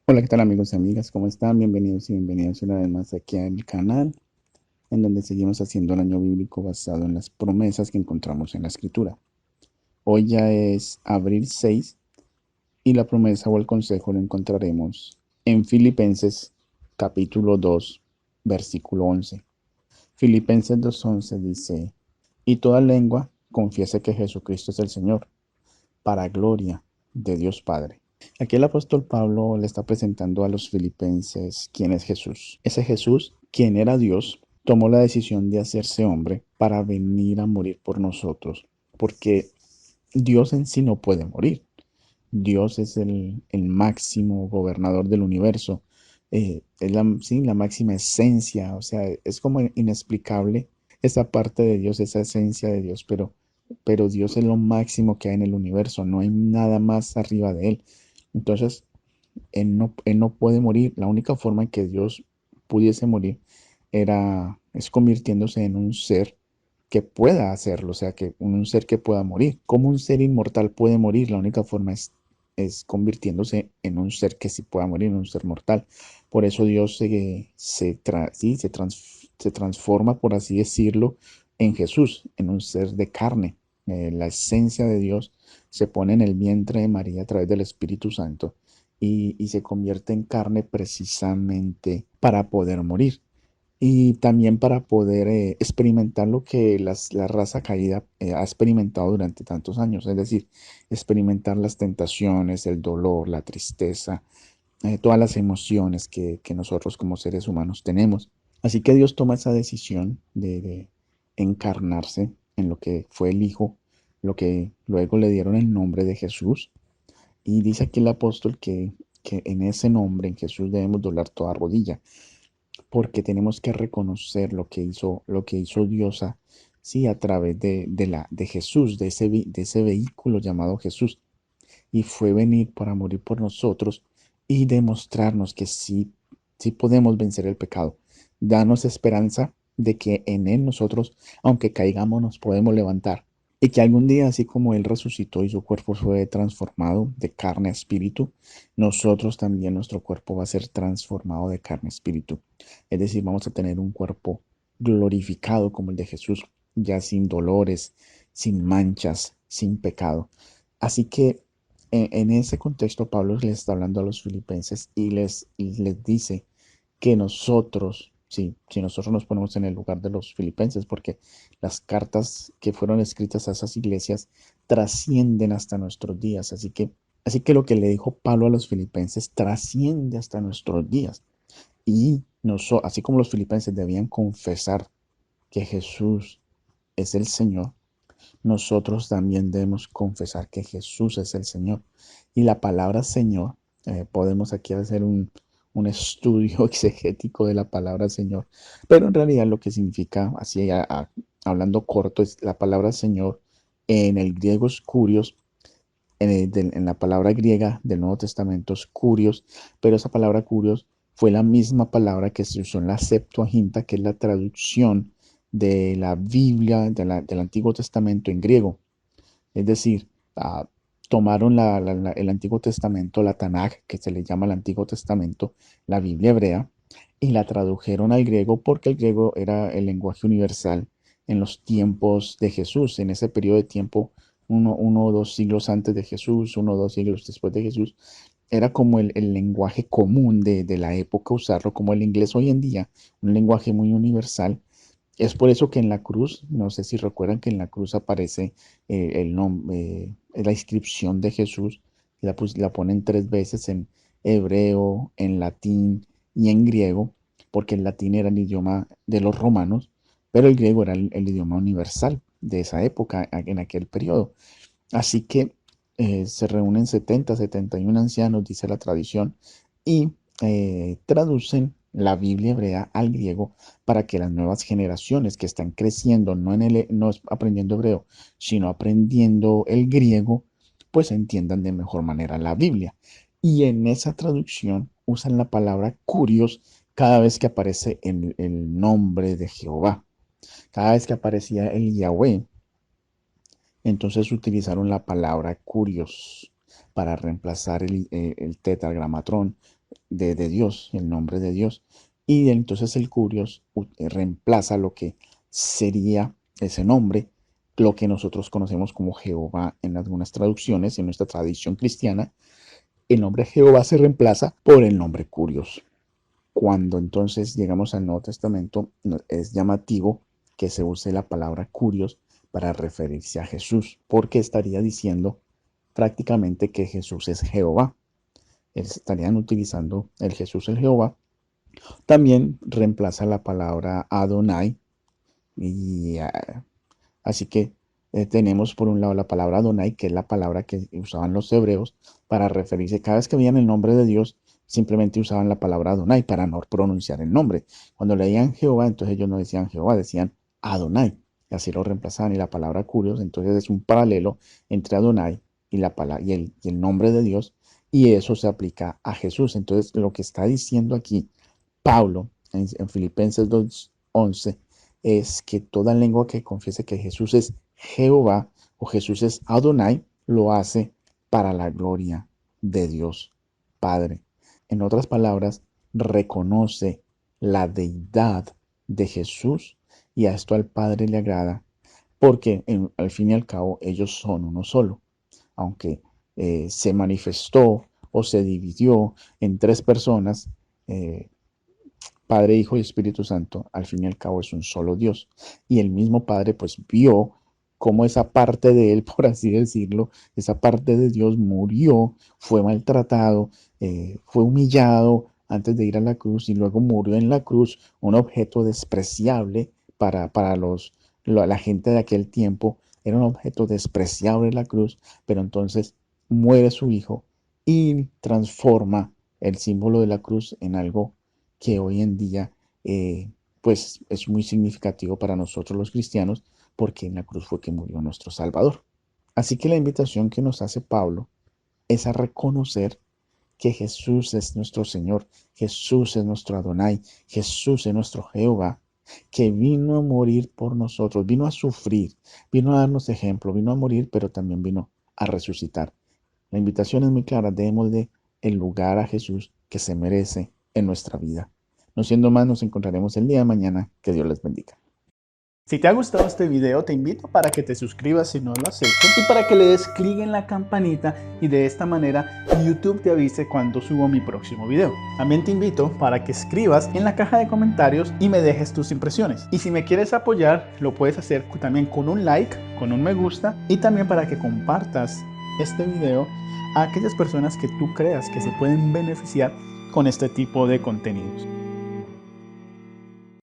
Hola, ¿qué tal amigos y amigas? ¿Cómo están? Bienvenidos y bienvenidas una vez más aquí al canal, en donde seguimos haciendo el año bíblico basado en las promesas que encontramos en la Escritura. Hoy ya es abril 6 y la promesa o el consejo lo encontraremos en Filipenses capítulo 2, versículo 11. Filipenses 2:11 dice, y toda lengua confiese que Jesucristo es el Señor, para gloria de Dios Padre. Aquí el apóstol Pablo le está presentando a los filipenses quién es Jesús. Ese Jesús, quien era Dios, tomó la decisión de hacerse hombre para venir a morir por nosotros, porque Dios en sí no puede morir. Dios es el máximo gobernador del universo, es sí, la máxima esencia, o sea, es como inexplicable esa parte de Dios, esa esencia de Dios, pero Dios es lo máximo que hay en el universo, no hay nada más arriba de Él. Entonces, él no puede morir. La única forma en que Dios pudiese morir es convirtiéndose en un ser que pueda hacerlo, o sea, que un ser que pueda morir. ¿Cómo un ser inmortal puede morir? La única forma es convirtiéndose en un ser que sí pueda morir, en un ser mortal. Por eso Dios sí, se transforma, por así decirlo, en Jesús, en un ser de carne. La esencia de Dios se pone en el vientre de María a través del Espíritu Santo y se convierte en carne precisamente para poder morir y también para poder experimentar lo que la raza caída ha experimentado durante tantos años, es decir, experimentar las tentaciones, el dolor, la tristeza, todas las emociones que nosotros como seres humanos tenemos. Así que Dios toma esa decisión de encarnarse en lo que fue el Hijo, lo que luego le dieron el nombre de Jesús, y dice aquí el apóstol que en ese nombre, en Jesús, debemos doblar toda rodilla, porque tenemos que reconocer lo que hizo Dios sí, a través de Jesús, de ese vehículo llamado Jesús. Y fue venir para morir por nosotros y demostrarnos que sí, sí podemos vencer el pecado. Danos esperanza de que en Él nosotros, aunque caigamos, nos podemos levantar. Y que algún día, así como Él resucitó y su cuerpo fue transformado de carne a espíritu, nosotros también, nuestro cuerpo va a ser transformado de carne a espíritu. Es decir, vamos a tener un cuerpo glorificado como el de Jesús, ya sin dolores, sin manchas, sin pecado. Así que en ese contexto, Pablo les está hablando a los filipenses y les dice que nosotros, sí, si nosotros nos ponemos en el lugar de los filipenses, porque las cartas que fueron escritas a esas iglesias trascienden hasta nuestros días. Así que lo que le dijo Pablo a los filipenses trasciende hasta nuestros días. Y así como los filipenses debían confesar que Jesús es el Señor, nosotros también debemos confesar que Jesús es el Señor. Y la palabra Señor, podemos aquí hacer un estudio exegético de la palabra Señor, pero en realidad lo que significa, así hablando corto, es la palabra Señor en el griego es kurios, en la palabra griega del Nuevo Testamento es kurios, pero esa palabra kurios fue la misma palabra que se usó en la Septuaginta, que es la traducción de la Biblia del Antiguo Testamento en griego. Es decir, tomaron el Antiguo Testamento, la Tanaj, que se le llama el Antiguo Testamento, la Biblia hebrea, y la tradujeron al griego porque el griego era el lenguaje universal en los tiempos de Jesús, en ese periodo de tiempo, uno o dos siglos antes de Jesús, uno o dos siglos después de Jesús, era como el lenguaje común de la época usarlo, como el inglés hoy en día, un lenguaje muy universal. Es por eso que en la cruz, no sé si recuerdan que en la cruz aparece el nombre, la inscripción de Jesús, la ponen tres veces en hebreo, en latín y en griego, porque el latín era el idioma de los romanos, pero el griego era el idioma universal de esa época, en aquel periodo. Así que se reúnen 71 ancianos, dice la tradición, y traducen la Biblia hebrea al griego para que las nuevas generaciones que están creciendo, no aprendiendo hebreo, sino aprendiendo el griego, pues entiendan de mejor manera la Biblia. Y en esa traducción usan la palabra curios cada vez que aparece el nombre de Jehová. Cada vez que aparecía el Yahweh, entonces utilizaron la palabra curios para reemplazar el tetragramatrón, de Dios, el nombre de Dios. Y entonces el Curios reemplaza lo que sería ese nombre, lo que nosotros conocemos como Jehová en algunas traducciones, en nuestra tradición cristiana. El nombre Jehová se reemplaza por el nombre Curios. Cuando entonces llegamos al Nuevo Testamento, es llamativo que se use la palabra Curios para referirse a Jesús, porque estaría diciendo prácticamente que Jesús es Jehová. Estarían utilizando el Jesús el Jehová. También reemplaza la palabra Adonai. Y así que tenemos por un lado la palabra Adonai, que es la palabra que usaban los hebreos para referirse. Cada vez que veían el nombre de Dios, simplemente usaban la palabra Adonai para no pronunciar el nombre. Cuando leían Jehová, entonces ellos no decían Jehová, decían Adonai. Y así lo reemplazaban. Y la palabra Curios, entonces es un paralelo entre Adonai y, y el nombre de Dios. Y eso se aplica a Jesús. Entonces lo que está diciendo aquí Pablo en Filipenses 2:11 es que toda lengua que confiese que Jesús es Jehová o Jesús es Adonai, lo hace para la gloria de Dios Padre. En otras palabras, reconoce la deidad de Jesús y a esto al Padre le agrada porque al fin y al cabo ellos son uno solo, aunque se manifestó o se dividió en tres personas, eh, Padre, Hijo y Espíritu Santo, al fin y al cabo es un solo Dios. Y el mismo Padre pues vio cómo esa parte de él, por así decirlo, esa parte de Dios murió, fue maltratado, fue humillado antes de ir a la cruz y luego murió en la cruz, un objeto despreciable para la gente de aquel tiempo. Era un objeto despreciable la cruz, pero entonces muere su hijo y transforma el símbolo de la cruz en algo que hoy en día pues es muy significativo para nosotros los cristianos porque en la cruz fue que murió nuestro Salvador. Así que la invitación que nos hace Pablo es a reconocer que Jesús es nuestro Señor, Jesús es nuestro Adonai, Jesús es nuestro Jehová, que vino a morir por nosotros, vino a sufrir, vino a darnos ejemplo, vino a morir, pero también vino a resucitar. La invitación es muy clara, démosle el lugar a Jesús que se merece en nuestra vida. No siendo más, nos encontraremos el día de mañana. Que Dios les bendiga. Si te ha gustado este video, te invito para que te suscribas si no lo has hecho y para que le des clic en la campanita y de esta manera YouTube te avise cuando subo mi próximo video. También te invito para que escribas en la caja de comentarios y me dejes tus impresiones. Y si me quieres apoyar, lo puedes hacer también con un like, con un me gusta y también para que compartas este video a aquellas personas que tú creas que se pueden beneficiar con este tipo de contenidos.